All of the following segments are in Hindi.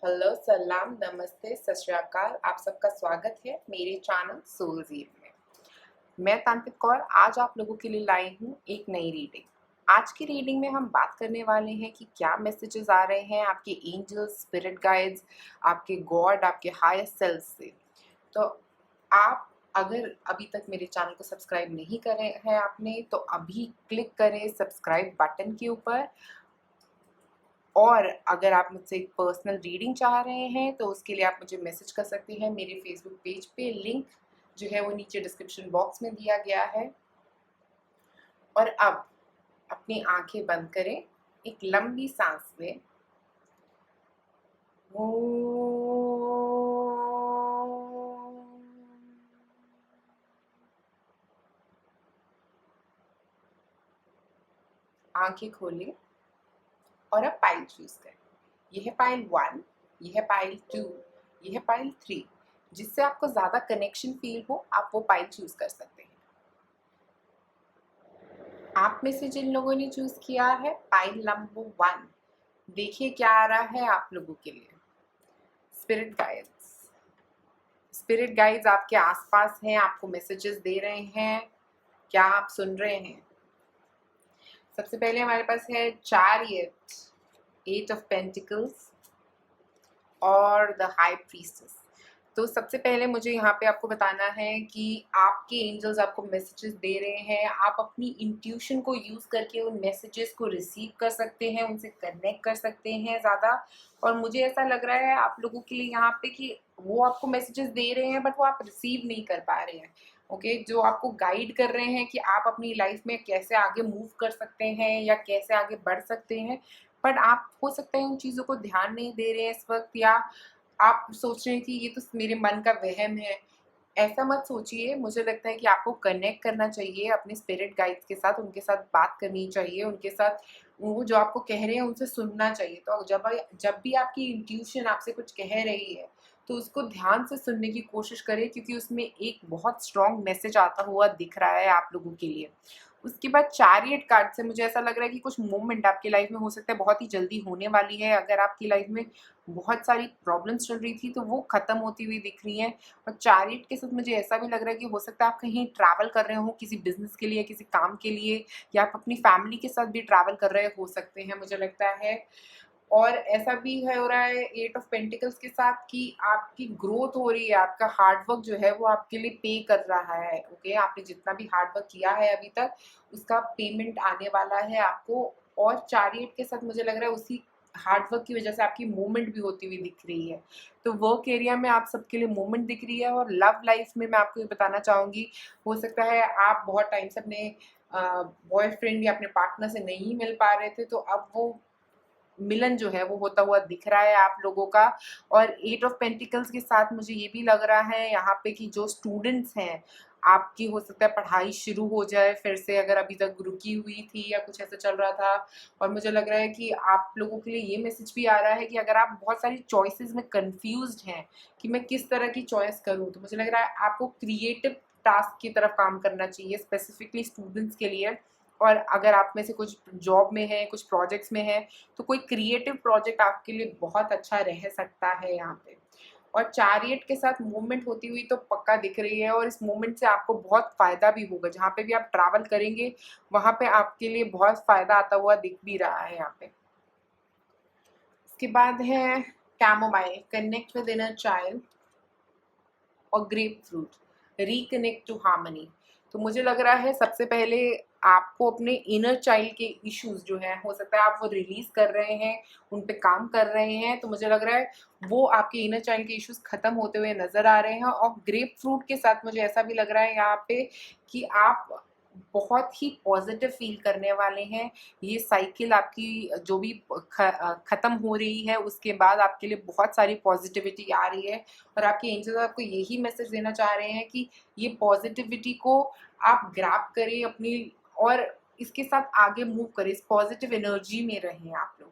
हेलो, सलाम, नमस्ते, सत श्री अकाल। आप सबका स्वागत है मेरे चैनल सोलजीव में। मैं तांत्रिक कौर आज आप लोगों के लिए लाई हूँ एक नई रीडिंग। आज की रीडिंग में हम बात करने वाले हैं कि क्या मैसेजेस आ रहे हैं आपके एंजल्स, स्पिरिट गाइड्स, आपके गॉड, आपके हायर सेल्फ से। तो आप अगर अभी तक मेरे चैनल को सब्सक्राइब नहीं करे हैं आपने, तो अभी क्लिक करें सब्सक्राइब बटन के ऊपर। और अगर आप मुझसे एक पर्सनल रीडिंग चाह रहे हैं तो उसके लिए आप मुझे मैसेज कर सकते हैं मेरे फेसबुक पेज पे। लिंक जो है वो नीचे डिस्क्रिप्शन बॉक्स में दिया गया है। और अब अपनी आंखें बंद करें, एक लंबी सांस लें। आंखें खोलें और अब पाइल चूज करें। यह है पाइल 1, यह है पाइल 2, यह है पाइल 3। जिससे आपको ज़्यादा कनेक्शन फील हो आप वो पाइल चूज कर सकते हैं। आप में से जिन लोगों ने चूज किया है पाइल नंबर 1, देखिए क्या आ रहा है आप लोगों के लिए। Spirit guides. स्पिरिट गाइड्स आपके आसपास हैं, आपको मैसेजेस दे रहे हैं। क्या आप सुन रहे हैं? सबसे पहले हमारे पास है चैरियट, 8 ऑफ पेंटिकल्स और द हाई प्रीस्टेस। तो सबसे पहले मुझे यहाँ पे आपको बताना है कि आपके एंजल्स आपको मैसेजेस दे रहे हैं। आप अपनी इंट्यूशन को यूज़ करके उन मैसेजेस को रिसीव कर सकते हैं, उनसे कनेक्ट कर सकते हैं ज़्यादा। और मुझे ऐसा लग रहा है आप लोगों के लिए यहाँ पे कि वो आपको मैसेजेस दे रहे हैं बट वो आप रिसीव नहीं कर पा रहे हैं। ओके, जो आपको गाइड कर रहे हैं कि आप अपनी लाइफ में कैसे आगे मूव कर सकते हैं या कैसे आगे बढ़ सकते हैं। बट आप हो सकता है उन चीज़ों को ध्यान नहीं दे रहे हैं इस वक्त, या आप सोच रहे हैं कि ये तो मेरे मन का वहम है। ऐसा मत सोचिए। मुझे लगता है कि आपको कनेक्ट करना चाहिए अपने स्पिरिट गाइड्स के साथ, उनके साथ बात करनी चाहिए, उनके साथ वो जो आपको कह रहे हैं उनसे सुनना चाहिए। तो जब भी आपकी इंट्यूशन आपसे कुछ कह रही है तो उसको ध्यान से सुनने की कोशिश करें, क्योंकि उसमें एक बहुत स्ट्रॉन्ग मैसेज आता हुआ दिख रहा है आप लोगों के लिए। उसके बाद चैरियट कार्ड से मुझे ऐसा लग रहा है कि कुछ मूवमेंट आपकी लाइफ में हो सकता है बहुत ही जल्दी होने वाली है। अगर आपकी लाइफ में बहुत सारी प्रॉब्लम्स चल रही थी तो वो खत्म होती हुई दिख रही हैं। और चैरियट के साथ मुझे ऐसा भी लग रहा है कि हो सकता है आप कहीं ट्रैवल कर रहे हो किसी बिजनेस के लिए, किसी काम के लिए, या आप अपनी फैमिली के साथ भी ट्रैवल कर रहे हो सकते हैं, मुझे लगता है। और ऐसा भी है हो रहा है 8 ऑफ पेंटिकल्स के साथ कि आपकी ग्रोथ हो रही है, आपका हार्ड वर्क जो है वो आपके लिए पे कर रहा है। ओके, आपने जितना भी हार्ड वर्क किया है अभी तक उसका पेमेंट आने वाला है आपको। और चैरियट के साथ मुझे लग रहा है उसी हार्ड वर्क की वजह से आपकी मूवमेंट भी होती हुई दिख रही है। तो वर्क एरिया में आप सबके लिए मूवमेंट दिख रही है। और लव लाइफ में मैं आपको ये बताना चाहूँगी, हो सकता है आप बहुत टाइम से अपने बॉयफ्रेंड या अपने पार्टनर से नहीं मिल पा रहे थे, तो अब वो मिलन जो है वो होता हुआ दिख रहा है आप लोगों का। और 8 ऑफ पेंटिकल्स के साथ मुझे ये भी लग रहा है यहाँ पे कि जो स्टूडेंट्स हैं आपकी हो सकता है पढ़ाई शुरू हो जाए फिर से, अगर अभी तक रुकी हुई थी या कुछ ऐसा चल रहा था। और मुझे लग रहा है कि आप लोगों के लिए ये मैसेज भी आ रहा है कि अगर आप बहुत सारी चॉइसेस में कंफ्यूज्ड हैं कि मैं किस तरह की चॉइस करूँ, तो मुझे लग रहा है आपको क्रिएटिव टास्क की तरफ काम करना चाहिए, स्पेसिफिकली स्टूडेंट्स के लिए। और अगर आप में से कुछ जॉब में है, कुछ प्रोजेक्ट्स में है, तो कोई क्रिएटिव प्रोजेक्ट आपके लिए बहुत अच्छा रह सकता है यहाँ पे। और चैरियट के साथ मूवमेंट होती हुई तो पक्का दिख रही है, और इस मूवमेंट से आपको बहुत फ़ायदा भी होगा। जहाँ पे भी आप ट्रैवल करेंगे वहाँ पे आपके लिए बहुत फ़ायदा आता हुआ दिख भी रहा है यहाँ पे। इसके बाद है chamomile, connect with inner child, और grapefruit, reconnect to harmony. तो मुझे लग रहा है सबसे पहले आपको अपने इनर चाइल्ड के इश्यूज जो हैं, हो सकता है आप वो रिलीज कर रहे हैं, उन पे काम कर रहे हैं। तो मुझे लग रहा है वो आपके इनर चाइल्ड के इश्यूज खत्म होते हुए नजर आ रहे हैं। और ग्रेप फ्रूट के साथ मुझे ऐसा भी लग रहा है यहाँ पे कि आप बहुत ही पॉजिटिव फील करने वाले हैं। ये साइकिल आपकी जो भी खत्म हो रही है उसके बाद आपके लिए बहुत सारी पॉजिटिविटी आ रही है। और आपके एंजल्स आपको यही मैसेज देना चाह रहे हैं कि ये पॉजिटिविटी को आप ग्रैब करें अपनी, और इसके साथ आगे मूव करें, इस पॉजिटिव एनर्जी में रहें आप लोग।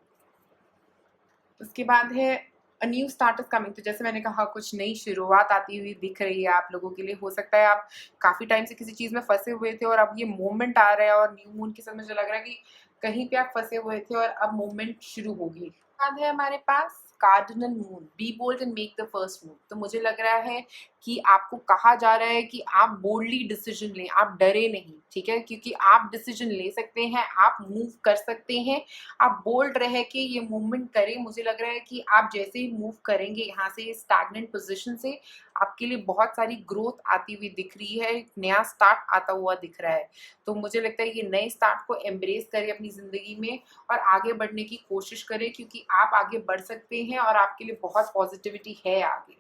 उसके बाद है a new start is coming. तो जैसे मैंने कहा कुछ नई शुरुआत आती हुई दिख रही है आप लोगों के लिए। हो सकता है आप काफ़ी टाइम से किसी चीज़ में फंसे हुए थे और अब ये मूवमेंट आ रहा है, और न्यू मून के साथ मुझे लग रहा है कि कहीं पे आप फंसे हुए थे और अब मूवमेंट शुरू होगी। बाद है हमारे पास cardinal moon, be bold and make the first move. तो मुझे लग रहा है कि आपको कहा जा रहा है कि आप बोल्डली डिसीजन लें, आप डरे नहीं, ठीक है, क्योंकि आप डिसीजन ले सकते हैं, आप मूव कर सकते हैं, आप बोल्ड रह के ये मूवमेंट करें। मुझे लग रहा है कि आप जैसे ही मूव करेंगे यहाँ से स्टैग्नेंट पोजीशन से, आपके लिए बहुत सारी ग्रोथ आती हुई दिख रही है, एक नया स्टार्ट आता हुआ दिख रहा है। तो मुझे लगता है ये नए स्टार्ट को एम्ब्रेस करें अपनी ज़िंदगी में और आगे बढ़ने की कोशिश करें, क्योंकि आप आगे बढ़ सकते हैं और आपके लिए बहुत पॉजिटिविटी है आगे।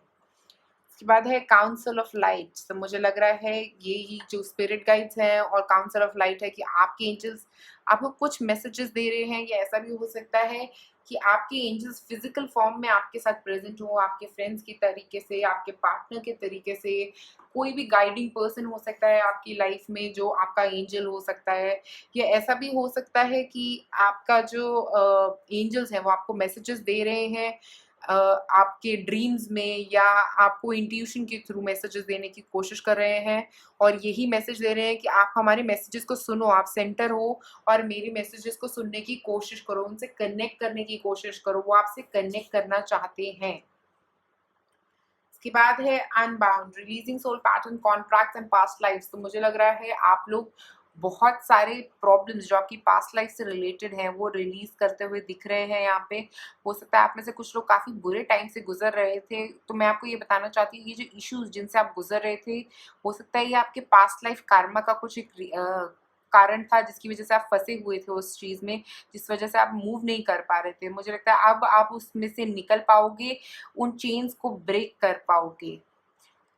उसके बाद है काउंसिल ऑफ लाइट। तो मुझे लग रहा है ये ही जो स्पिरिट गाइड्स हैं और काउंसिल ऑफ लाइट है कि आपके एंजल्स आपको कुछ मैसेजेस दे रहे हैं। या ऐसा भी हो सकता है कि आपके एंजल्स फिजिकल फॉर्म में आपके साथ प्रेजेंट हो, आपके फ्रेंड्स के तरीके से, आपके पार्टनर के तरीके से, कोई भी गाइडिंग पर्सन हो सकता है आपकी लाइफ में जो आपका एंजल हो सकता है। या ऐसा भी हो सकता है कि आपका जो एंजल्स हैं वो आपको मैसेजेस दे रहे हैं आपके ड्रीम्स में, या आपको इंट्यूशन के थ्रू मैसेजेस देने की कोशिश कर रहे हैं और यही मैसेज दे रहे हैं कि आप हमारे मैसेजेस को सुनो, आप सेंटर हो और मेरे मैसेजेस को सुनने की कोशिश करो, उनसे कनेक्ट करने की कोशिश करो, वो आपसे कनेक्ट करना चाहते हैं। इसके बाद है unbound, releasing soul pattern, contracts and past lifes. तो मुझे लग रहा है आप लोग बहुत सारे प्रॉब्लम्स जो आपकी पास्ट लाइफ से रिलेटेड हैं वो रिलीज करते हुए दिख रहे हैं यहाँ पे। हो सकता है आप में से कुछ लोग काफ़ी बुरे टाइम से गुजर रहे थे, तो मैं आपको ये बताना चाहती हूँ ये जो इश्यूज जिनसे आप गुजर रहे थे, हो सकता है ये आपके पास्ट लाइफ कार्मा का कुछ एक कारण था जिसकी वजह से आप फंसे हुए थे उस चीज़ में, जिस वजह से आप मूव नहीं कर पा रहे थे। मुझे लगता है अब आप उसमें से निकल पाओगे, उन चेन्स को ब्रेक कर पाओगे।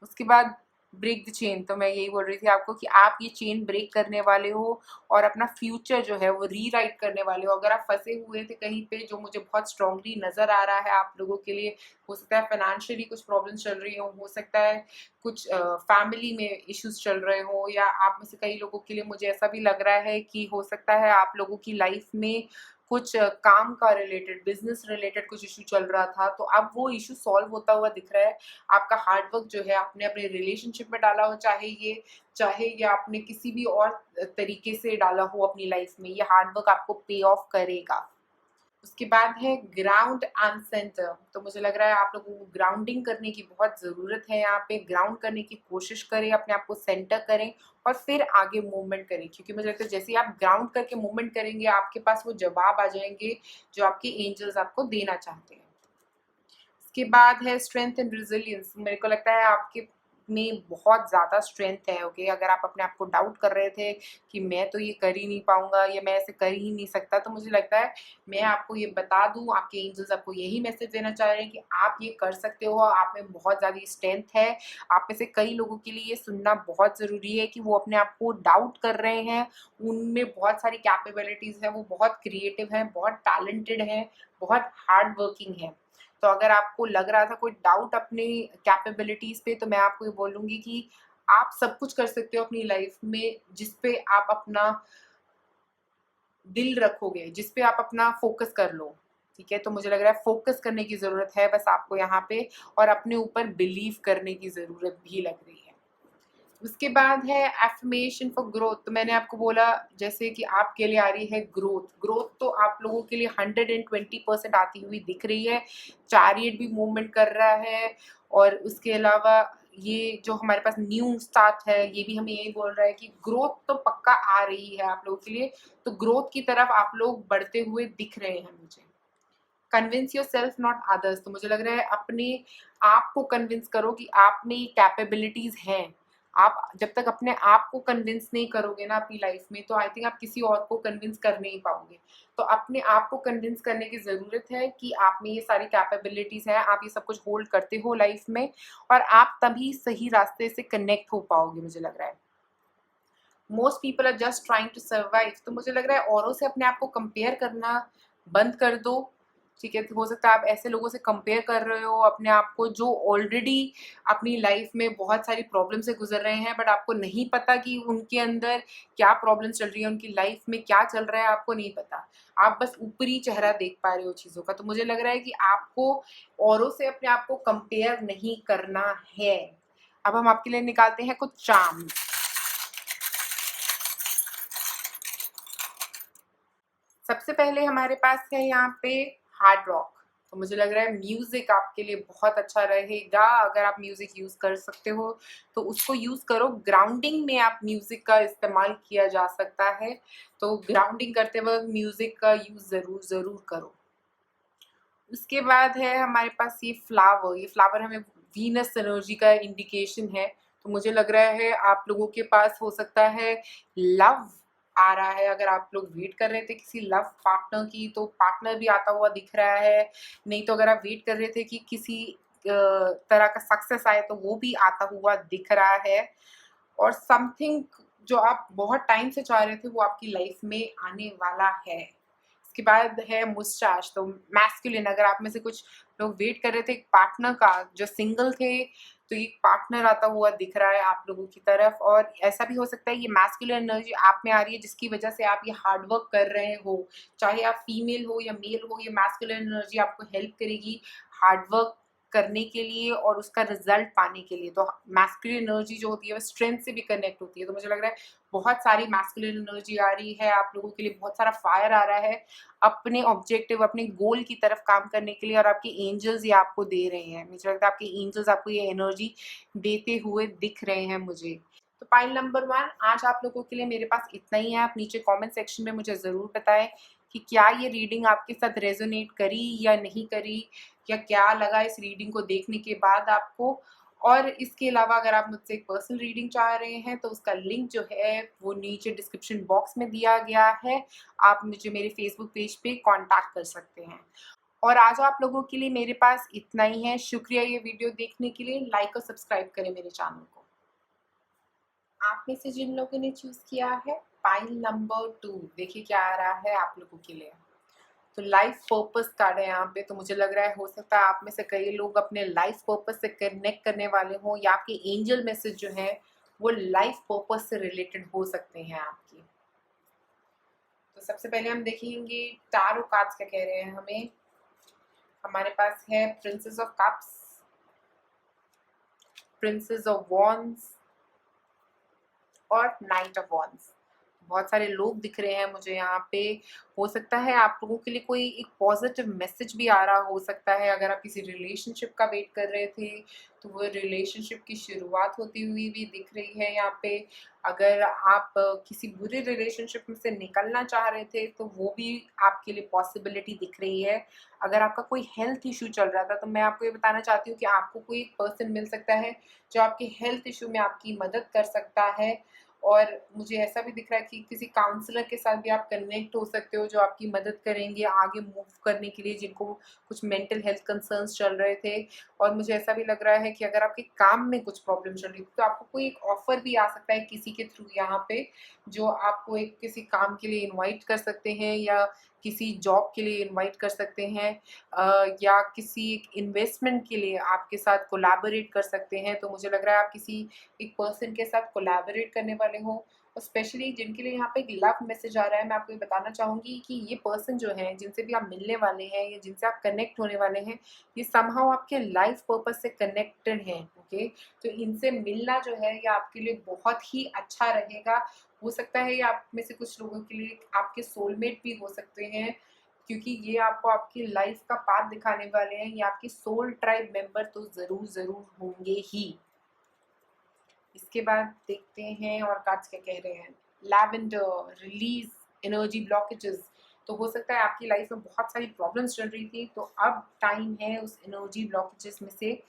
उसके बाद ब्रेक द चेन, तो मैं यही बोल रही थी आपको कि आप ये चेन ब्रेक करने वाले हो और अपना फ्यूचर जो है वो रीराइट करने वाले हो। अगर आप फंसे हुए थे कहीं पे, जो मुझे बहुत स्ट्रांगली नज़र आ रहा है आप लोगों के लिए, हो सकता है फाइनेंशियली कुछ प्रॉब्लम्स चल रही हो सकता है कुछ फैमिली में इश्यूज चल रहे हो, या आप में से कई लोगों के लिए मुझे ऐसा भी लग रहा है कि हो सकता है आप लोगों की लाइफ में कुछ काम का रिलेटेड, बिजनेस रिलेटेड कुछ इशू चल रहा था, तो अब वो इशू सॉल्व होता हुआ दिख रहा है। आपका हार्ड वर्क जो है आपने अपने रिलेशनशिप में डाला हो, चाहे या आपने किसी भी और तरीके से डाला हो अपनी लाइफ में, ये हार्ड वर्क आपको पे ऑफ करेगा। उसके बाद है ग्राउंड एंड सेंटर। तो मुझे लग रहा है आप लोगों को ग्राउंडिंग करने की बहुत ज़रूरत है। यहाँ पे ग्राउंड करने की कोशिश करें, अपने आप को सेंटर करें और फिर आगे मूवमेंट करें, क्योंकि मुझे लगता है जैसे ही आप ग्राउंड करके मूवमेंट करेंगे आपके पास वो जवाब आ जाएंगे जो आपके एंजल्स आपको देना चाहते हैं। इसके बाद है स्ट्रेंथ एंड रिजिलियंस। मेरे को लगता है आपके में बहुत ज़्यादा स्ट्रेंथ है। ओके, अगर आप अपने आप को डाउट कर रहे थे कि मैं तो ये कर ही नहीं पाऊंगा या मैं ऐसे कर ही नहीं सकता, तो मुझे लगता है मैं आपको ये बता दूं, आपके एंजल्स आपको यही मैसेज देना चाह रहे हैं कि आप ये कर सकते हो, आप में बहुत ज़्यादा स्ट्रेंथ है। आप में से कई लोगों के लिए ये सुनना बहुत ज़रूरी है कि वो अपने आप को डाउट कर रहे हैं, उनमें बहुत सारी कैपेबिलिटीज़ हैं, वो बहुत क्रिएटिव हैं, बहुत टैलेंटेड हैं, बहुत हार्ड वर्किंग है। तो अगर आपको लग रहा था कोई डाउट अपने कैपेबिलिटीज पे, तो मैं आपको ये बोलूँगी कि आप सब कुछ कर सकते हो अपनी लाइफ में जिस पे आप अपना दिल रखोगे, जिस पे आप अपना फोकस कर लो। ठीक है, तो मुझे लग रहा है फोकस करने की ज़रूरत है बस आपको यहाँ पे, और अपने ऊपर बिलीव करने की ज़रूरत भी लग रही है। उसके बाद है एफर्मेशन फॉर ग्रोथ। तो मैंने आपको बोला जैसे कि आपके लिए आ रही है ग्रोथ। ग्रोथ तो आप लोगों के लिए 120% आती हुई दिख रही है। चैरियट भी मूवमेंट कर रहा है, और उसके अलावा ये जो हमारे पास न्यू स्टार्ट है ये भी हमें यही बोल रहा है कि ग्रोथ तो पक्का आ रही है आप लोगों के लिए। तो ग्रोथ की तरफ आप लोग बढ़ते हुए दिख रहे हैं मुझे। Convince your self not others. तो मुझे लग रहा है अपने आप को कन्विंस करो कि आप में ये कैपेबिलिटीज हैं। आप जब तक अपने आप को कन्विंस नहीं करोगे ना अपनी लाइफ में, तो आई थिंक आप किसी और को कन्विंस कर नहीं पाओगे। तो अपने आप को कन्विंस करने की ज़रूरत है कि आप में ये सारी कैपेबिलिटीज़ हैं, आप ये सब कुछ होल्ड करते हो लाइफ में, और आप तभी सही रास्ते से कनेक्ट हो पाओगे मुझे लग रहा है। Most people are just trying to survive. तो मुझे लग रहा है औरों से अपने आप को कंपेयर करना बंद कर दो। ठीक है, तो हो सकता है आप ऐसे लोगों से कंपेयर कर रहे हो अपने आप को जो ऑलरेडी अपनी लाइफ में बहुत सारी प्रॉब्लम से गुजर रहे हैं, बट आपको नहीं पता कि उनके अंदर क्या प्रॉब्लम चल रही है, उनकी लाइफ में क्या चल रहा है, आपको नहीं पता। आप बस ऊपरी चेहरा देख पा रहे हो चीज़ों का। तो मुझे लग रहा है कि आपको औरों से अपने आप को कंपेयर नहीं करना है। अब हम आपके लिए निकालते हैं कुछ चार्म। सबसे पहले हमारे पास है यहाँ पे हार्ड रॉक। तो मुझे लग रहा है म्यूज़िक आपके लिए बहुत अच्छा रहेगा। अगर आप म्यूज़िक यूज़ कर सकते हो तो उसको यूज़ करो। ग्राउंडिंग में आप म्यूज़िक का इस्तेमाल किया जा सकता है, तो ग्राउंडिंग करते वक्त म्यूज़िक का यूज़ ज़रूर करो। उसके बाद है हमारे पास ये फ्लावर हमें वीनस एनर्जी का इंडिकेशन है। तो मुझे लग रहा है आप लोगों के पास हो सकता है लव आ रहा है। अगर आप लोग वेट कर रहे थे किसी लव पार्टनर की, तो पार्टनर भी आता हुआ दिख रहा है। नहीं तो अगर आप वेट कर रहे थे कि किसी तरह का सक्सेस आए, तो वो भी आता हुआ दिख रहा है। और समथिंग जो आप बहुत टाइम से चाह रहे थे वो आपकी लाइफ में आने वाला है। इसके बाद है मुस्टाच, तो मैस्कुलिन। अगर आप में से कुछ लोग वेट कर रहे थे एक पार्टनर का, जो सिंगल थे, तो एक पार्टनर आता हुआ दिख रहा है आप लोगों की तरफ। और ऐसा भी हो सकता है ये मैस्कुलिन एनर्जी आप में आ रही है जिसकी वजह से आप ये हार्ड वर्क कर रहे हो। चाहे आप फीमेल हो या मेल हो, ये मैस्कुलिन एनर्जी आपको हेल्प करेगी हार्ड वर्क करने के लिए और उसका रिजल्ट पाने के लिए। तो मैस्कुलिन एनर्जी जो होती है वो स्ट्रेंथ से भी कनेक्ट होती है। तो मुझे लग रहा है बहुत सारी मैस्कुलिन एनर्जी आ रही है आप लोगों के लिए, बहुत सारा फायर आ रहा है अपने ऑब्जेक्टिव, अपने गोल की तरफ काम करने के लिए। और आपके एंजल्स ये आपको दे रहे हैं। मुझे लगता है आपके एंजल्स आपको ये एनर्जी देते हुए दिख रहे हैं मुझे। तो पाइल नंबर 1 आज आप लोगों के लिए मेरे पास इतना ही है। आप नीचे कमेंट सेक्शन में मुझे ज़रूर बताएं कि क्या ये रीडिंग आपके साथ रेजोनेट करी या नहीं करी, या क्या लगा इस रीडिंग को देखने के बाद आपको। और इसके अलावा अगर आप मुझसे एक पर्सनल रीडिंग चाह रहे हैं तो उसका लिंक जो है वो नीचे डिस्क्रिप्शन बॉक्स में दिया गया है। आप मुझे मेरे फेसबुक पेज पे कांटेक्ट कर सकते हैं। और आज आप लोगों के लिए मेरे पास इतना ही है। शुक्रिया ये वीडियो देखने के लिए। लाइक और सब्सक्राइब करें मेरे चैनल को। आप में से जिन लोगों ने चूज किया है पाइल नंबर 2, देखिए क्या आ रहा है आप लोगों के लिए। तो लाइफ पर्पस कार्ड है यहाँ पे। तो मुझे लग रहा है हो सकता है आप में से कई लोग अपने लाइफ पर्पस से कनेक्ट करने वाले हों, या आपके एंजल मैसेज जो है वो लाइफ पर्पस से रिलेटेड हो सकते हैं आपकी। तो सबसे पहले हम देखेंगे टारो कार्ड्स क्या कह रहे हैं हमें। हमारे पास है princess of cups, princess of wands और नाइट ऑफ वॉन्ड्स। बहुत सारे लोग दिख रहे हैं मुझे यहाँ पे। हो सकता है आप लोगों के लिए कोई एक पॉजिटिव मैसेज भी आ रहा हो सकता है। अगर आप किसी रिलेशनशिप का वेट कर रहे थे तो वो रिलेशनशिप की शुरुआत होती हुई भी दिख रही है यहाँ पे। अगर आप किसी बुरे रिलेशनशिप में से निकलना चाह रहे थे तो वो भी आपके लिए पॉसिबिलिटी दिख रही है। अगर आपका कोई हेल्थ इशू चल रहा था तो मैं आपको ये बताना चाहती हूँ कि आपको कोई एक पर्सन मिल सकता है जो आपके हेल्थ इशू में आपकी मदद कर सकता है। और मुझे ऐसा भी दिख रहा है कि किसी काउंसलर के साथ भी आप कनेक्ट हो सकते हो जो आपकी मदद करेंगे आगे मूव करने के लिए, जिनको कुछ मेंटल हेल्थ कंसर्न्स चल रहे थे। और मुझे ऐसा भी लग रहा है कि अगर आपके काम में कुछ प्रॉब्लम चल रही थी तो आपको कोई एक ऑफर भी आ सकता है किसी के थ्रू यहाँ पे, जो आपको एक किसी काम के लिए इन्वाइट कर सकते हैं या किसी जॉब के लिए इन्वाइट कर सकते हैं, या किसी इन्वेस्टमेंट के लिए आपके साथ कोलैबोरेट कर सकते हैं। तो मुझे लग रहा है आप किसी एक पर्सन के साथ कोलैबोरेट करने वाले हो। और स्पेशली जिनके लिए यहाँ पे एक लव मैसेज आ रहा है, मैं आपको ये बताना चाहूँगी कि ये पर्सन जो है जिनसे भी आप मिलने वाले हैं या जिनसे आप कनेक्ट होने वाले हैं, ये समहाउ आपके लाइफ पर्पस से कनेक्टेड हैं। ओके, तो इनसे मिलना जो है ये आपके लिए बहुत ही अच्छा रहेगा। हो सकता है ये आप में से कुछ लोगों के लिए आपके सोलमेट भी हो सकते हैं, क्योंकि ये आपको आपकी लाइफ का पाथ दिखाने वाले हैं। ये आपके सोल ट्राइब मेंबर तो ज़रूर होंगे ही। इसके बाद देखते हैं और कार्ड्स क्या कह रहे हैं। Lavender, release energy blockages. तो हो सकता है आपकी लाइफ में बहुत सारी प्रॉब्लम्स चल रही थी, तो अब टाइम है उस एनर्जी ब्लॉकेजेस में से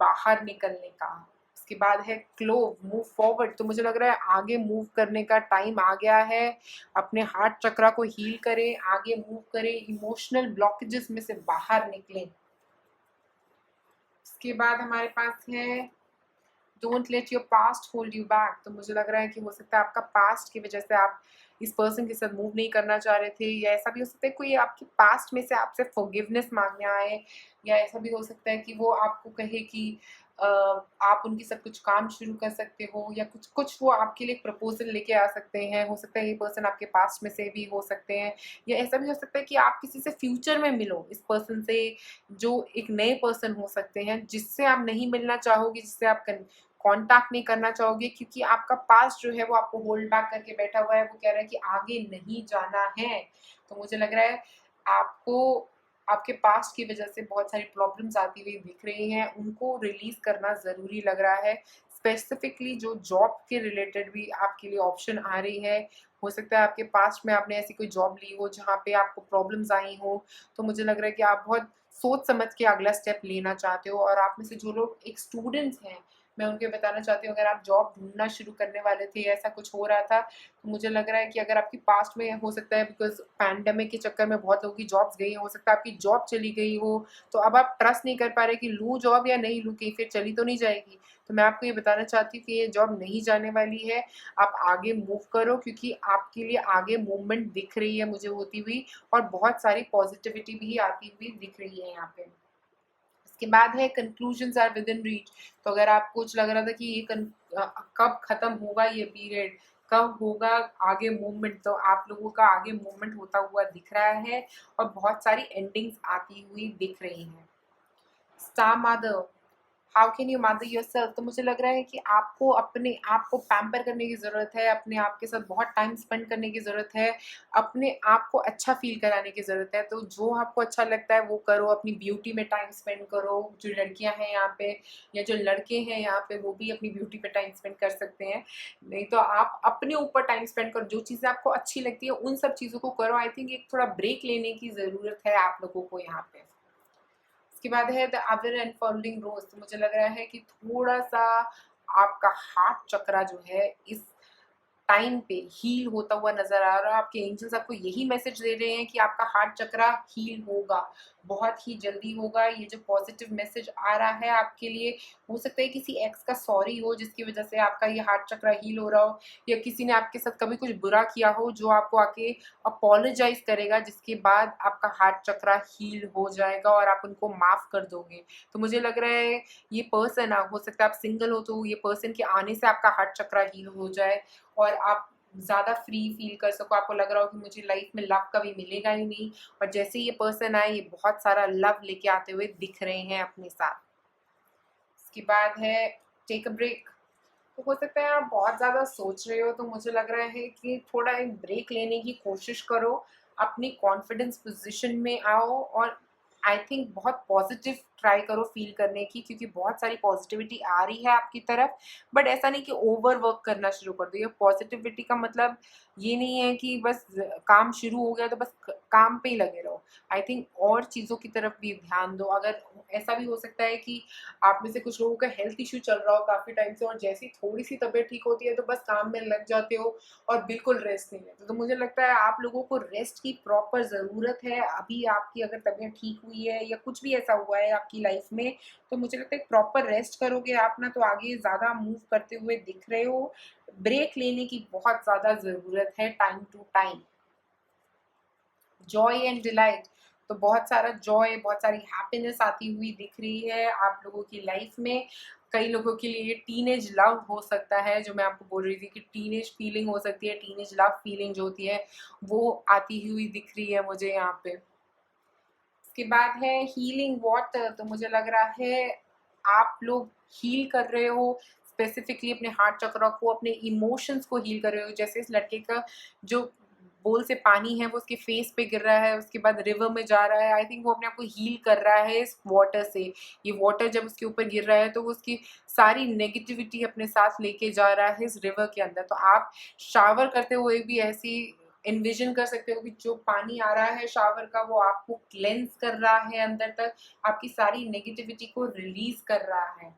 बाहर निकलने का। उसके बाद है क्लोव, मूव फॉरवर्ड। तो मुझे लग रहा है आगे मूव करने का टाइम आ गया है। अपने हार्ट चक्रा को हील करें, आगे मूव करें, इमोशनल ब्लॉकेजेस में से बाहर निकलें। उसके बाद हमारे पास है don't let your past hold you back. तो मुझे लग रहा है कि हो सकता है आपका पास्ट की वजह से आप इस पर्सन के साथ मूव नहीं करना चाह रहे थे, या ऐसा भी हो सकता है कोई आपके पास्ट में से आपसे फॉरगिवनेस मांगने आए, या ऐसा भी हो सकता है कि वो आपको कहे कि आप उनके साथ कुछ काम शुरू कर सकते हो, या कुछ कुछ वो आपके लिए प्रपोजल लेके आ सकते हैं। हो सकता है ये पर्सन आपके पास्ट में से भी हो सकते हैं, या ऐसा भी हो सकता है कि आप किसी से फ्यूचर में मिलो इस पर्सन से, जो एक नए पर्सन हो सकते हैं जिससे आप नहीं मिलना चाहोगे, जिससे आप कांटेक्ट नहीं करना चाहोगे, क्योंकि आपका पास्ट जो है वो आपको होल्ड बैक करके बैठा हुआ है। वो कह रहा है कि आगे नहीं जाना है। तो मुझे लग रहा है आपको आपके पास्ट की वजह से बहुत सारी प्रॉब्लम्स आती हुई दिख रही हैं, उनको रिलीज करना ज़रूरी लग रहा है। स्पेसिफिकली जो जॉब के रिलेटेड भी आपके लिए ऑप्शन आ रही है, हो सकता है आपके पास्ट में आपने ऐसी कोई जॉब ली हो जहाँ पे आपको प्रॉब्लम्स आई हो, तो मुझे लग रहा है कि आप बहुत सोच समझ के अगला स्टेप लेना चाहते हो। और आप में से जो लोग एक स्टूडेंट्स हैं, मैं उनके बताना चाहती हूँ, अगर आप जॉब ढूंढना शुरू करने वाले थे, ऐसा कुछ हो रहा था, तो मुझे लग रहा है कि अगर आपकी पास्ट में हो सकता है बिकॉज पैंडेमिक के चक्कर में बहुत लोगों की जॉब्स गई, हो सकता है आपकी जॉब चली गई हो, तो अब आप ट्रस्ट नहीं कर पा रहे कि लूँ जॉब या नहीं लूँ, कि फिर चली तो नहीं जाएगी। तो मैं आपको ये बताना चाहती हूँ कि ये जॉब नहीं जाने वाली है, आप आगे मूव करो, क्योंकि आपके लिए आगे मूवमेंट दिख रही है मुझे होती हुई, और बहुत सारी पॉजिटिविटी भी आती हुई दिख रही है यहाँ पे। इसके बाद है conclusions are within reach. तो अगर आपको कुछ लग रहा था कि ये कब खत्म होगा ये पीरियड, कब होगा आगे मूवमेंट, तो आप लोगों का आगे मूवमेंट होता हुआ दिख रहा है, और बहुत सारी एंडिंग्स आती हुई दिख रही हैं। Star mother, how can you mother yourself. तो मुझे लग रहा है कि आपको अपने आप को पैम्पर करने की ज़रूरत है, अपने आप के साथ बहुत टाइम स्पेंड करने की ज़रूरत है, अपने आप को अच्छा फील कराने की ज़रूरत है। तो जो आपको अच्छा लगता है वो करो, अपनी ब्यूटी में टाइम स्पेंड करो। जो लड़कियां हैं यहाँ पे या जो लड़के हैं यहाँ पे, वो भी अपनी ब्यूटी पे टाइम स्पेंड कर सकते हैं। नहीं तो आप अपने ऊपर टाइम स्पेंड करो, जो चीज़ें आपको अच्छी लगती है उन सब चीज़ों को करो। आई थिंक एक थोड़ा ब्रेक लेने की ज़रूरत है आप लोगों को यहाँ पे। उसके बाद है द अदर अनफोल्डिंग रोज। तो मुझे लग रहा है कि थोड़ा सा आपका हार्ट चक्रा जो है इस टाइम पे हील होता हुआ नजर आ रहा है। आपके एंजल्स आपको यही मैसेज दे रहे हैं कि आपका हार्ट चक्रा हील होगा, बहुत ही जल्दी होगा। ये जो पॉजिटिव मैसेज आ रहा है आपके लिए, हो सकता है किसी एक्स का सॉरी हो जिसकी वजह से आपका ये हार्ट चक्रा हील हो रहा हो, या किसी ने आपके साथ कभी कुछ बुरा किया हो जो आपको आके अपोलोजाइज करेगा, जिसके बाद आपका हार्ट चक्रा हील हो जाएगा और आप उनको माफ कर दोगे। तो मुझे लग रहा है ये पर्सन, हो सकता है आप सिंगल हो तो ये पर्सन के आने से आपका हार्ट चक्रा हील हो जाए और आप ज़्यादा फ्री फील कर सको। आपको लग रहा हो कि मुझे लाइफ में लव कभी मिलेगा ही नहीं, और जैसे ये पर्सन आए, ये बहुत सारा लव लेके आते हुए दिख रहे हैं अपने साथ। इसके बाद है टेक अ ब्रेक। तो हो सकता है आप बहुत ज़्यादा सोच रहे हो, तो मुझे लग रहा है कि थोड़ा एक ब्रेक लेने की कोशिश करो, अपनी कॉन्फिडेंस पोजीशन में आओ, और आई थिंक बहुत पॉजिटिव ट्राई करो फील करने की, क्योंकि बहुत सारी पॉजिटिविटी आ रही है आपकी तरफ। बट ऐसा नहीं कि ओवर वर्क करना शुरू कर दो। ये पॉजिटिविटी का मतलब ये नहीं है कि बस काम शुरू हो गया तो बस काम पे ही लगे रहो। आई थिंक और चीज़ों की तरफ भी ध्यान दो। अगर ऐसा भी हो सकता है कि आप में से कुछ लोगों का हेल्थ इश्यू चल रहा हो काफ़ी टाइम से, और जैसी थोड़ी सी तबीयत ठीक होती है तो बस काम में लग जाते हो और बिल्कुल रेस्ट नहीं लेते। तो मुझे लगता है आप लोगों को रेस्ट की प्रॉपर ज़रूरत है। अभी आपकी अगर तबीयत ठीक हुई है या कुछ भी ऐसा हुआ है आपकी लाइफ में, तो मुझे लगता है प्रॉपर रेस्ट करोगे आप ना, तो आगे ज़्यादा मूव करते हुए दिख रहे हो। ब्रेक लेने की बहुत ज़्यादा ज़रूरत है time to time. Joy and delight. तो बहुत सारा जॉय, बहुत सारी हैप्पीनेस आती हुई दिख रही है आप लोगों की लाइफ में। कई लोगों के लिए टीनेज लव हो सकता है, जो मैं आपको बोल रही थी कि टीनेज फीलिंग हो सकती है, टीनेज लव फीलिंग जो होती है वो आती हुई दिख रही है मुझे यहाँ पे। इसके बाद है हीलिंग वाटर। तो मुझे लग रहा है आप लोग हील कर रहे हो, स्पेसिफिकली अपने हार्ट चक्र को, अपने इमोशंस को हील कर रहे हो। जैसे इस लड़के का जो बोल से पानी है वो उसके फेस पे गिर रहा है, उसके बाद रिवर में जा रहा है। आई थिंक वो अपने आप को हील कर रहा है इस वाटर से। ये वाटर जब उसके ऊपर गिर रहा है तो वो उसकी सारी नेगेटिविटी अपने साथ लेके जा रहा है इस रिवर के अंदर। तो आप शावर करते हुए भी ऐसी एनविजन कर सकते हो कि जो पानी आ रहा है शावर का, वो आपको क्लेंस कर रहा है अंदर तक, आपकी सारी नेगेटिविटी को रिलीज कर रहा है।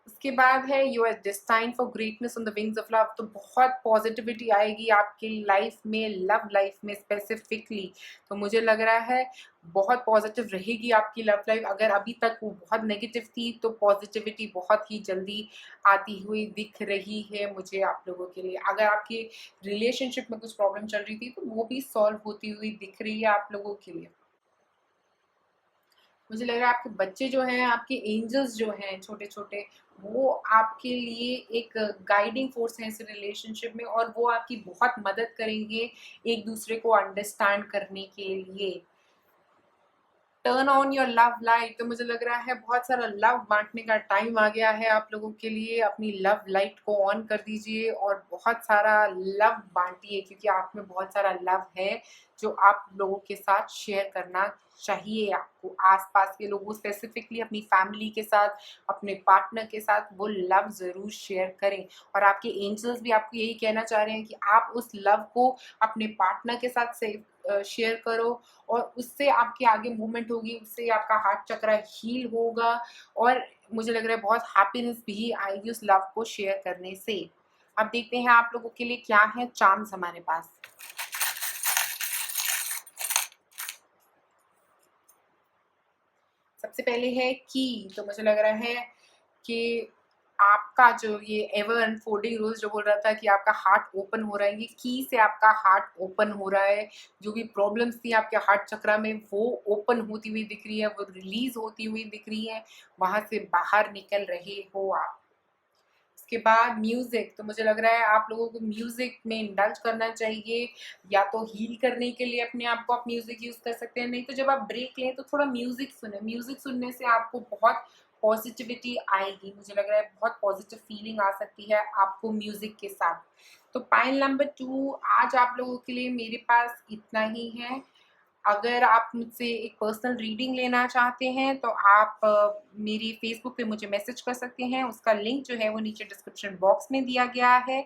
उसके बाद है you are destined for greatness on the wings of love. तो बहुत पॉजिटिविटी आएगी आपकी लाइफ में, लव लाइफ में स्पेसिफिकली। तो मुझे लग रहा है बहुत पॉजिटिव रहेगी आपकी लव लाइफ। अगर अभी तक वो बहुत नेगेटिव थी, तो पॉजिटिविटी बहुत ही जल्दी आती हुई दिख रही है मुझे आप लोगों के लिए। अगर आपकी रिलेशनशिप में कुछ प्रॉब्लम चल रही थी, तो वो भी सॉल्व होती हुई दिख रही है आप लोगों के लिए। मुझे लग रहा है आपके बच्चे जो हैं, आपके एंजल्स जो हैं छोटे छोटे, वो आपके लिए एक गाइडिंग फोर्स है इस रिलेशनशिप में, और वो आपकी बहुत मदद करेंगे एक दूसरे को अंडरस्टैंड करने के लिए। Turn on your love light. तो मुझे लग रहा है बहुत सारा लव बांटने का टाइम आ गया है आप लोगों के लिए। अपनी लव लाइट को ऑन कर दीजिए और बहुत सारा लव बांटिए, क्योंकि आप में बहुत सारा लव है जो आप लोगों के साथ शेयर करना चाहिए। आपको आसपास के लोगों, स्पेसिफिकली अपनी फैमिली के साथ, अपने पार्टनर के साथ वो लव ज़रूर शेयर करें। और आपके एंजल्स भी आपको यही कहना चाह रहे हैं कि आप उस लव को अपने पार्टनर के साथ शेयर करो, और उससे आपकी आगे मूवमेंट होगी, उससे आपका हार्ट चक्र हील होगा, और मुझे लग रहा है बहुत हैप्पीनेस भी आएगी उस लव को शेयर करने से। अब देखते हैं आप लोगों के लिए क्या है चांस हमारे पास। सबसे पहले है की। तो मुझे लग रहा है कि आपका जो ये एवर अनफोल्डिंग रोज जो बोल रहा था कि आपका हार्ट ओपन हो रहा है, ये की से आपका हार्ट ओपन हो रहा है। जो भी प्रॉब्लम्स थी आपके हार्ट चक्र में वो ओपन होती हुई दिख रही है, वो रिलीज होती हुई दिख रही है, वहां से बाहर निकल रहे हो आप। उसके बाद म्यूजिक। तो मुझे लग रहा है आप लोगों को म्यूजिक में इंडल्ज करना चाहिए, या तो हील करने के लिए अपने आप को आप म्यूजिक यूज कर सकते हैं, नहीं तो जब आप ब्रेक लें तो थोड़ा म्यूजिक सुने। म्यूजिक सुनने से आपको बहुत पॉजिटिविटी आएगी। मुझे लग रहा है बहुत पॉजिटिव फीलिंग आ सकती है आपको म्यूजिक के साथ। तो पाइल नंबर 2 आज आप लोगों के लिए मेरे पास इतना ही है। अगर आप मुझसे एक पर्सनल रीडिंग लेना चाहते हैं तो आप मेरी फेसबुक पे मुझे मैसेज कर सकते हैं। उसका लिंक जो है वो नीचे डिस्क्रिप्शन बॉक्स में दिया गया है।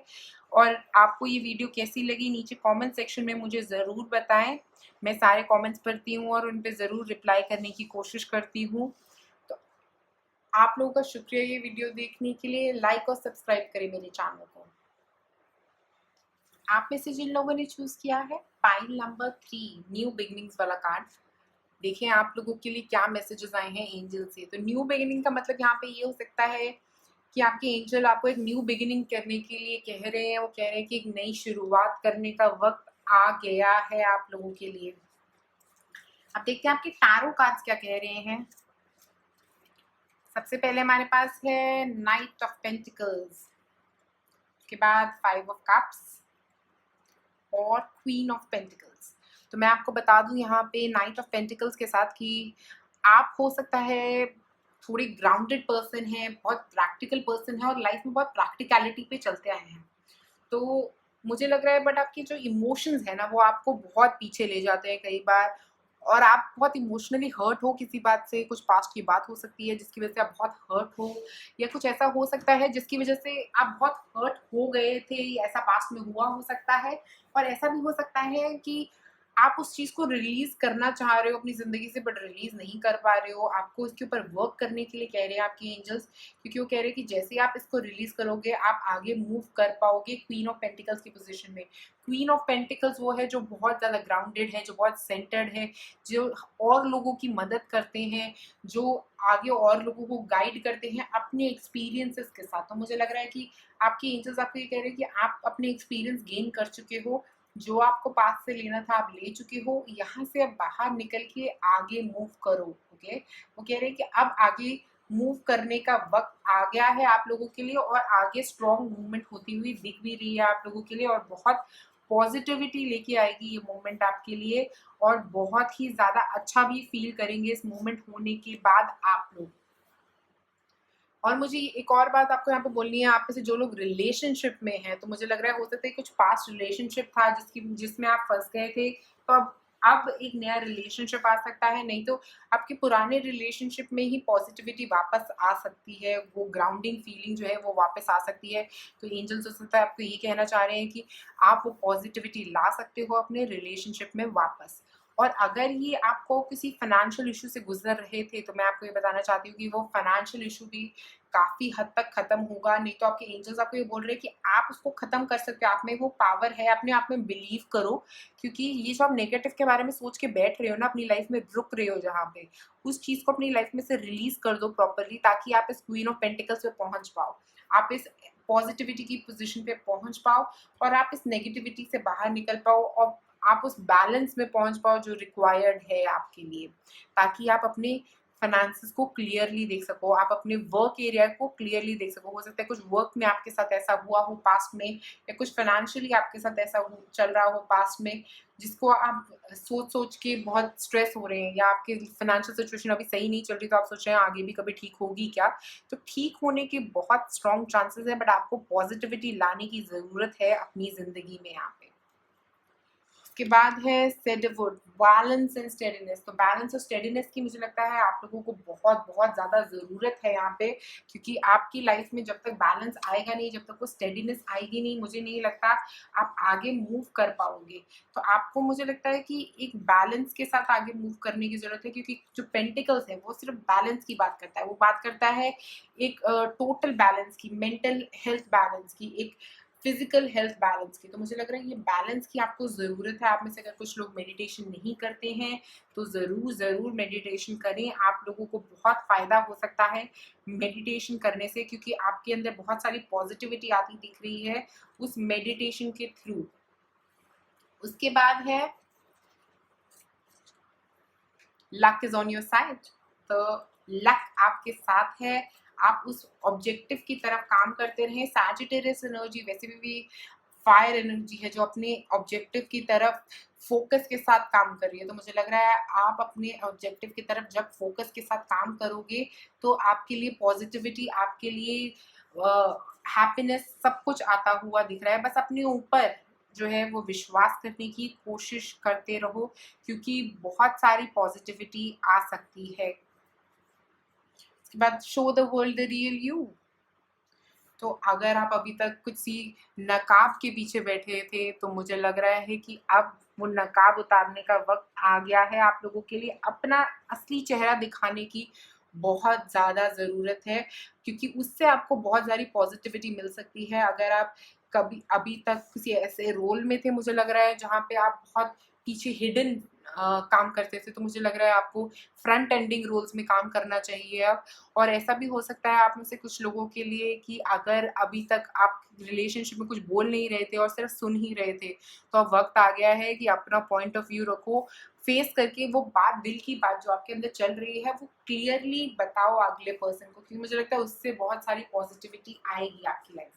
और आपको ये वीडियो कैसी लगी नीचे कमेंट सेक्शन में मुझे ज़रूर बताएं। मैं सारे कमेंट्स पढ़ती हूँ और उन पे ज़रूर रिप्लाई करने की कोशिश करती हूँ। तो आप लोगों का शुक्रिया ये वीडियो देखने के लिए। लाइक और सब्सक्राइब करें मेरे चैनल को। आप में से जिन लोगों ने चूज किया है पाइल नंबर 3 न्यू बिगनिंग्स वाला कार्ड, देखिए आप लोगों के लिए क्या मैसेजेस आए हैं एंजल से। तो न्यू बिगिनिंग का मतलब यहाँ पे ये हो सकता है कि आपके एंजल आपको एक न्यू बिगिनिंग करने के लिए कह रहे हैं। वो कह रहे हैं कि एक नई शुरुआत करने का वक्त आ गया है आप लोगों के लिए। अब देखते हैं आपके टैरो कार्ड्स क्या कह रहे हैं। सबसे पहले हमारे पास है नाइट ऑफ पेंटिकल्स, उसके बाद 5 ऑफ कप्स और क्वीन ऑफ पेंटिकल्स। तो मैं आपको बता दूं यहाँ पे नाइट ऑफ पेंटिकल्स के साथ कि आप हो सकता है थोड़ी ग्राउंडेड पर्सन है, बहुत प्रैक्टिकल पर्सन है और लाइफ में बहुत प्रैक्टिकलिटी पे चलते आए हैं। तो मुझे लग रहा है बट आपके जो इमोशंस है ना वो आपको बहुत पीछे ले जाते हैं कई बार, और आप बहुत इमोशनली हर्ट हो किसी बात से। कुछ पास्ट की बात हो सकती है जिसकी वजह से आप बहुत हर्ट हो, या कुछ ऐसा हो सकता है जिसकी वजह से आप बहुत हर्ट हो गए थे, ऐसा पास्ट में हुआ हो सकता है। और ऐसा भी हो सकता है कि आप उस चीज़ को रिलीज़ करना चाह रहे हो अपनी ज़िंदगी से, बट रिलीज़ नहीं कर पा रहे हो। आपको इसके ऊपर वर्क करने के लिए कह रहे हैं आपके एंजल्स, क्योंकि वो कह रहे हैं कि जैसे ही आप इसको रिलीज़ करोगे आप आगे मूव कर पाओगे क्वीन ऑफ पेंटिकल्स की पोजीशन में। क्वीन ऑफ पेंटिकल्स वो है जो बहुत ज़्यादा ग्राउंडेड है, जो बहुत सेंटर्ड है, जो और लोगों की मदद करते हैं, जो आगे और लोगों को गाइड करते हैं अपने एक्सपीरियंसेस के साथ। तो मुझे लग रहा है कि आपके एंजल्स आपको ये कह रहे हैं कि आप अपने एक्सपीरियंस गेन कर चुके हो, जो आपको पास से लेना था आप ले चुके हो। यहाँ से अब बाहर निकल के आगे मूव करो। ओके, वो कह रहे हैं कि अब आगे मूव करने का वक्त आ गया है आप लोगों के लिए, और आगे स्ट्रॉन्ग मूवमेंट होती हुई दिख भी रही है आप लोगों के लिए, और बहुत पॉजिटिविटी लेके आएगी ये मूवमेंट आपके लिए, और बहुत ही ज़्यादा अच्छा भी फील करेंगे इस मूवमेंट होने के बाद आप लोग। और मुझे एक और बात आपको यहाँ पे बोलनी है, आप में से जो लोग रिलेशनशिप में हैं, तो मुझे लग रहा है हो सकता है कुछ पास्ट रिलेशनशिप था जिसमें आप फंस गए थे, तो अब एक नया रिलेशनशिप आ सकता है, नहीं तो आपके पुराने रिलेशनशिप में ही पॉजिटिविटी वापस आ सकती है, वो ग्राउंडिंग फीलिंग जो है वो वापस आ सकती है। तो एंजल्स हो सकता है आपको ये कहना चाह रहे हैं कि आप वो पॉजिटिविटी ला सकते हो अपने रिलेशनशिप में वापस। और अगर ये आपको किसी फाइनेंशियल इशू से गुजर रहे थे, तो मैं आपको ये बताना चाहती हूँ कि वो फाइनेंशियल इशू भी काफ़ी हद तक ख़त्म होगा। नहीं तो आपके एंजल्स आपको ये बोल रहे हैं कि आप उसको ख़त्म कर सकते हो, आप में वो पावर है, अपने आप में बिलीव करो। क्योंकि ये जो आप नेगेटिव के बारे में सोच के बैठ रहे हो ना, अपनी लाइफ में रुक रहे हो जहाँ पे, उस चीज़ को अपनी लाइफ में से रिलीज कर दो प्रॉपरली, ताकि आप इस क्वीन ऑफ पेंटिकल्स पे पहुँच पाओ, आप इस पॉजिटिविटी की पोजिशन पे पहुँच पाओ, और आप इस नेगेटिविटी से बाहर निकल पाओ, और आप उस बैलेंस में पहुँच पाओ जो रिक्वायर्ड है आपके लिए, ताकि आप अपने फाइनेंसेस को क्लियरली देख सको, आप अपने वर्क एरिया को क्लियरली देख सको। हो सकता है कुछ वर्क में आपके साथ ऐसा हुआ हो पास्ट में, या कुछ फाइनेंशियली आपके साथ ऐसा चल रहा हो पास्ट में, जिसको आप सोच सोच के बहुत स्ट्रेस हो रहे हैं, या आपके फाइनेंशियल सिचुएशन अभी सही नहीं चल रही, तो आप सोच रहे हैं आगे भी कभी ठीक होगी क्या। तो ठीक होने के बहुत स्ट्रॉन्ग चांसेस है, बट आपको पॉजिटिविटी लाने की ज़रूरत है अपनी ज़िंदगी में यहाँ पे। उसके बाद है सेडवुड, बैलेंस एंड स्टेडीनेस। तो बैलेंस और स्टेडीनेस की मुझे लगता है आप लोगों को बहुत बहुत ज़्यादा ज़रूरत है यहाँ पे, क्योंकि आपकी लाइफ में जब तक बैलेंस आएगा नहीं, जब तक वो स्टेडीनेस आएगी नहीं, मुझे नहीं लगता आप आगे मूव कर पाओगे। तो आपको मुझे लगता है कि एक बैलेंस के साथ आगे मूव करने की ज़रूरत है, क्योंकि जो पेंटिकल्स है वो सिर्फ बैलेंस की बात करता है, वो बात करता है एक टोटल बैलेंस की, मेंटल हेल्थ बैलेंस की, एक फिजिकल हेल्थ बैलेंस की। तो मुझे लग रहा है ये बैलेंस की आपको ज़रूरत है। आप में से अगर कुछ लोग मेडिटेशन नहीं करते हैं तो ज़रूर ज़रूर मेडिटेशन करें, आप लोगों को बहुत फ़ायदा हो सकता है मेडिटेशन करने से, क्योंकि आपके अंदर बहुत सारी पॉजिटिविटी आती दिख रही है उस मेडिटेशन के थ्रू। उसके बाद है luck is on your side. तो लक आपके साथ है, आप उस ऑब्जेक्टिव की तरफ काम करते रहें। सैजिटेरियस एनर्जी वैसे भी फायर एनर्जी है जो अपने ऑब्जेक्टिव की तरफ फोकस के साथ काम कर रही है। तो मुझे लग रहा है आप अपने ऑब्जेक्टिव की तरफ जब फोकस के साथ काम करोगे तो आपके लिए पॉजिटिविटी, आपके लिए हैप्पीनेस, सब कुछ आता हुआ दिख रहा है। बस अपने ऊपर जो है वो विश्वास करने की कोशिश करते रहो, क्योंकि बहुत सारी पॉजिटिविटी आ सकती है। उसके बाद show the world the real you. तो अगर आप अभी तक कुछ सी नकाब के पीछे बैठे थे तो मुझे लग रहा है कि अब वो नकाब उतारने का वक्त आ गया है। आप लोगों के लिए अपना असली चेहरा दिखाने की बहुत ज़्यादा ज़रूरत है, क्योंकि उससे आपको बहुत सारी पॉजिटिविटी मिल सकती है। अगर आप कभी अभी तक किसी ऐसे रोल में थे, मुझे लग रहा है जहाँ पे आप बहुत पीछे हिडन काम करते थे, तो मुझे लग रहा है आपको फ्रंट एंडिंग रोल्स में काम करना चाहिए अब। और ऐसा भी हो सकता है आप में से कुछ लोगों के लिए कि अगर अभी तक आप रिलेशनशिप में कुछ बोल नहीं रहे थे और सिर्फ सुन ही रहे थे, तो अब वक्त आ गया है कि अपना पॉइंट ऑफ व्यू रखो, फेस करके वो बात, दिल की बात जो आपके अंदर चल रही है वो क्लियरली बताओ अगले पर्सन को, क्योंकि मुझे लगता है उससे बहुत सारी पॉजिटिविटी आएगी आपकी लाइफ में।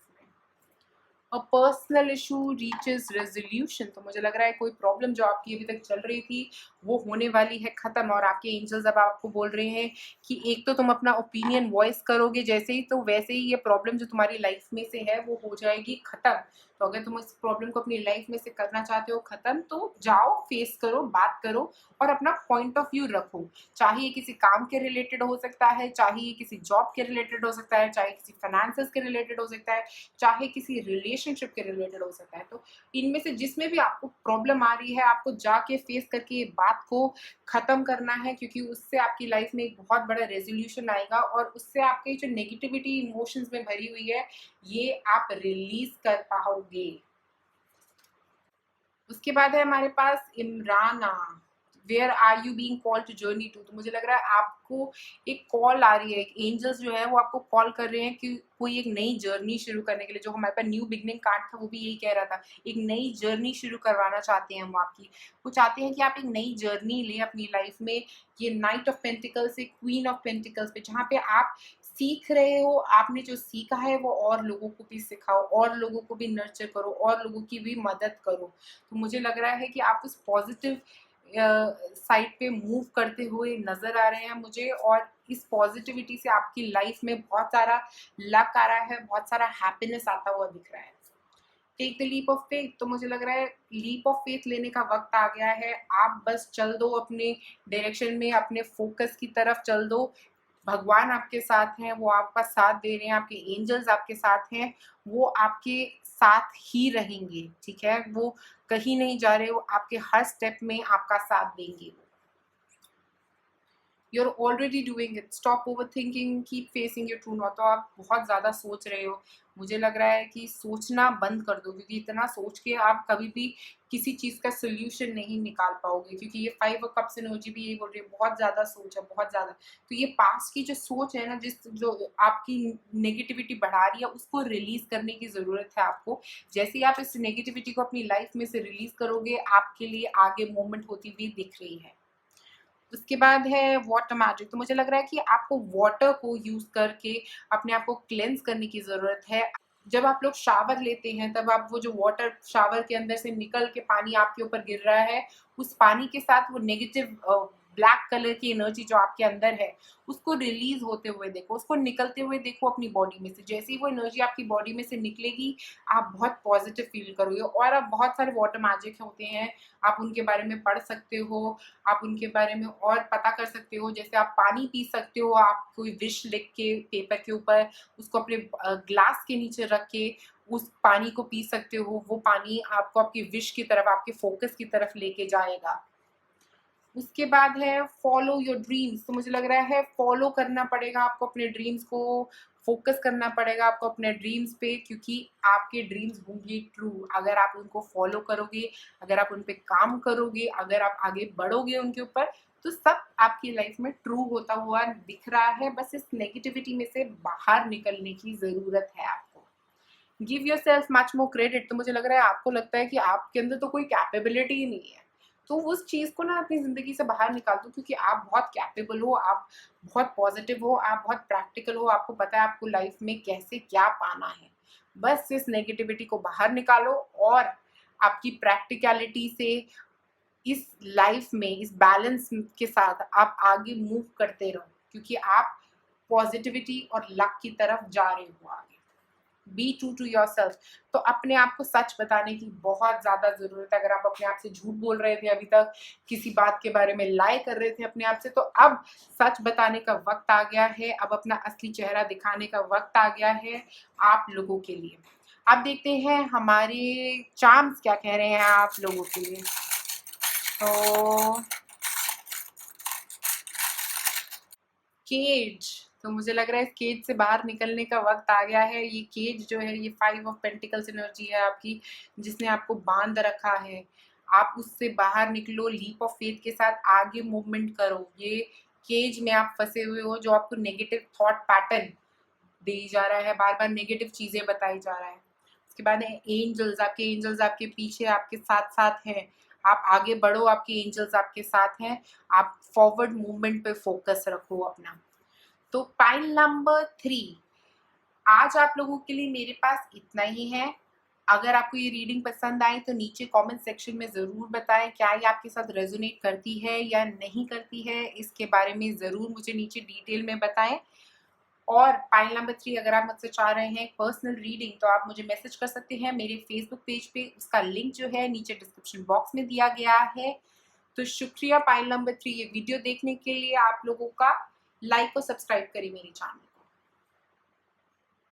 A personal issue reaches resolution. तो मुझे लग रहा है कोई प्रॉब्लम जो आपकी अभी तक चल रही थी वो होने वाली है ख़त्म, और आपके एंजल्स अब आपको बोल रहे हैं कि एक तो तुम अपना ओपिनियन वॉइस करोगे जैसे ही, तो वैसे ही ये प्रॉब्लम जो तुम्हारी लाइफ में से है वो हो जाएगी ख़त्म। तो अगर तुम इस प्रॉब्लम को अपनी लाइफ में से करना चाहते हो ख़त्म, तो जाओ, फेस करो, बात करो और अपना पॉइंट ऑफ व्यू रखो। चाहे ये किसी काम के रिलेटेड हो सकता है, चाहे ये किसी जॉब के रिलेटेड हो सकता है, चाहे किसी फाइनेंसेस के रिलेटेड हो सकता है, चाहे किसी रिलेशनशिप के रिलेटेड हो सकता है। तो इनमें से जिसमें भी आपको प्रॉब्लम आ रही है, आपको जाके फेस करके ये बात को ख़त्म करना है, क्योंकि उससे आपकी लाइफ में एक बहुत बड़ा रेजोल्यूशन आएगा और उससे आपकी जो नेगेटिविटी इमोशंस में भरी हुई है ये आप रिलीज कर पाओगे। उसके बाद है हमारे पास इमराना, where are you being called to journey to. तो मुझे लग रहा है आपको एक कॉल आ रही है, एंजल्स जो है वो आपको कॉल कर रहे हैं कि कोई एक नई जर्नी शुरू करने के लिए। जो हमारे पास न्यू बिगनिंग कार्ड था वो भी यही कह रहा था, एक नई जर्नी शुरू करवाना चाहते हैं हम आपकी। वो चाहते हैं कि आप एक नई जर्नी लें अपनी लाइफ में। ये नाइट ऑफ पेंटिकल्स से क्वीन ऑफ पेंटिकल्स पे, जहाँ पे आप सीख रहे हो, आपने जो सीखा है वो और लोगों को भी सिखाओ, और लोगों को भी नर्चर करो, और लोगों की भी मदद करो। तो मुझे लग रहा है कि आप उस पॉजिटिव साइड पे मूव करते हुए नज़र आ रहे हैं मुझे, और इस पॉजिटिविटी से आपकी लाइफ में बहुत सारा लक आ रहा है, बहुत सारा हैप्पीनेस आता हुआ दिख रहा है। Take the leap of faith. तो मुझे लग रहा है लीप ऑफ फेथ लेने का वक्त आ गया है। आप बस चल दो अपने डायरेक्शन में, अपने फोकस की तरफ चल दो। भगवान आपके साथ हैं, वो आपका साथ दे रहे हैं, आपके एंजल्स आपके साथ हैं, वो आपके साथ ही रहेंगे, ठीक है। वो कहीं नहीं जा रहे, वो आपके हर स्टेप में आपका साथ देंगे। you're already doing it, stop overthinking, keep facing your true north। तो आप बहुत ज़्यादा सोच रहे हो, मुझे लग रहा है कि सोचना बंद कर दो, क्योंकि इतना सोच के आप कभी भी किसी चीज़ का सोल्यूशन नहीं निकाल पाओगे। क्योंकि ये 5 ऑफ कप्स एनर्जी भी यही बोल रही है, बहुत ज़्यादा सोच है, बहुत ज़्यादा। तो ये पास्ट की जो सोच है ना, जो आपकी नेगेटिविटी बढ़ा रही है, उसको रिलीज करने की ज़रूरत है आपको। जैसे ही आप इस नेगेटिविटी को अपनी लाइफ में से रिलीज करोगे, आपके लिए आगे मूवमेंट होती हुई दिख रही है। उसके बाद है वाटर मैजिक। तो मुझे लग रहा है कि आपको वाटर को यूज करके अपने आप को क्लेंस करने की जरूरत है। जब आप लोग शावर लेते हैं तब आप वो जो वाटर शावर के अंदर से निकल के पानी आपके ऊपर गिर रहा है, उस पानी के साथ वो नेगेटिव ब्लैक कलर की एनर्जी जो आपके अंदर है उसको रिलीज होते हुए देखो, उसको निकलते हुए देखो अपनी बॉडी में से। जैसे ही वो एनर्जी आपकी बॉडी में से निकलेगी आप बहुत पॉजिटिव फील करोगे। और अब बहुत सारे वाटर मैजिक होते हैं, आप उनके बारे में पढ़ सकते हो, आप उनके बारे में और पता कर सकते हो। जैसे आप पानी पी सकते हो, आप कोई विश लिख के पेपर के ऊपर उसको अपने ग्लास के नीचे रख के उस पानी को पी सकते हो। वो पानी आपको आपकी विश की तरफ, आपके फोकस की तरफ लेके जाएगा। उसके बाद है फॉलो योर ड्रीम्स। तो मुझे लग रहा है फॉलो करना पड़ेगा आपको अपने ड्रीम्स को, फोकस करना पड़ेगा आपको अपने ड्रीम्स पे, क्योंकि आपके ड्रीम्स होंगे ट्रू अगर आप उनको फॉलो करोगे, अगर आप उन पे काम करोगे, अगर आप आगे बढ़ोगे उनके ऊपर, तो सब आपकी लाइफ में ट्रू होता हुआ दिख रहा है। बस इस नेगेटिविटी में से बाहर निकलने की जरूरत है आपको। Give your self much more credit. तो मुझे लग रहा है आपको लगता है कि आपके अंदर तो कोई कैपेबिलिटी ही नहीं है, तो उस चीज़ को ना अपनी ज़िंदगी से बाहर निकाल दो, क्योंकि आप बहुत कैपेबल हो, आप बहुत पॉजिटिव हो, आप बहुत प्रैक्टिकल हो, आपको पता है आपको लाइफ में कैसे क्या पाना है। बस इस नेगेटिविटी को बाहर निकालो और आपकी प्रैक्टिकलिटी से इस लाइफ में इस बैलेंस के साथ आप आगे मूव करते रहो, क्योंकि आप पॉजिटिविटी और लक की तरफ जा रहे हो आगे। Be true to yourself. तो अपने आप को सच बताने की बहुत ज्यादा जरूरत है। अगर आप अपने आप से झूठ बोल रहे थे अभी तक, किसी बात के बारे में लाई कर रहे थे अपने आप से, तो अब सच बताने का वक्त आ गया है। अब अपना असली चेहरा दिखाने का वक्त आ गया है आप लोगों के लिए। अब देखते हैं हमारे चार्म्स क्या कह रहे हैं आप लोगों के लिए। तो केज। तो मुझे लग रहा है इस केज से बाहर निकलने का वक्त आ गया है। ये केज जो है ये 5 ऑफ पेंटिकल्स एनर्जी है आपकी, जिसने आपको बांध रखा है। आप उससे बाहर निकलो, लीप ऑफ फेथ के साथ आगे मूवमेंट करो। ये केज में आप फंसे हुए हो जो आपको नेगेटिव थॉट पैटर्न दी जा रहा है, बार बार नेगेटिव चीजें बताई जा रहा है। उसके बाद है एंजल्स आपके पीछे आपके साथ साथ हैं। आप आगे बढ़ो, आपके एंजल्स आपके साथ हैं। आप फॉरवर्ड मूवमेंट पे फोकस रखो अपना। तो पाइल नंबर 3, आज आप लोगों के लिए मेरे पास इतना ही है। अगर आपको ये रीडिंग पसंद आए तो नीचे कमेंट सेक्शन में ज़रूर बताएं क्या ये आपके साथ रेजोनेट करती है या नहीं करती है। इसके बारे में ज़रूर मुझे नीचे डिटेल में बताएं। और पाइल नंबर 3, अगर आप मुझसे चाह रहे हैं पर्सनल रीडिंग तो आप मुझे मैसेज कर सकते हैं मेरे फेसबुक पेज पे। उसका लिंक जो है नीचे डिस्क्रिप्शन बॉक्स में दिया गया है। तो शुक्रिया पाइल नंबर 3 ये वीडियो देखने के लिए। आप लोगों का लाइक और सब्सक्राइब करिए मेरे चैनल।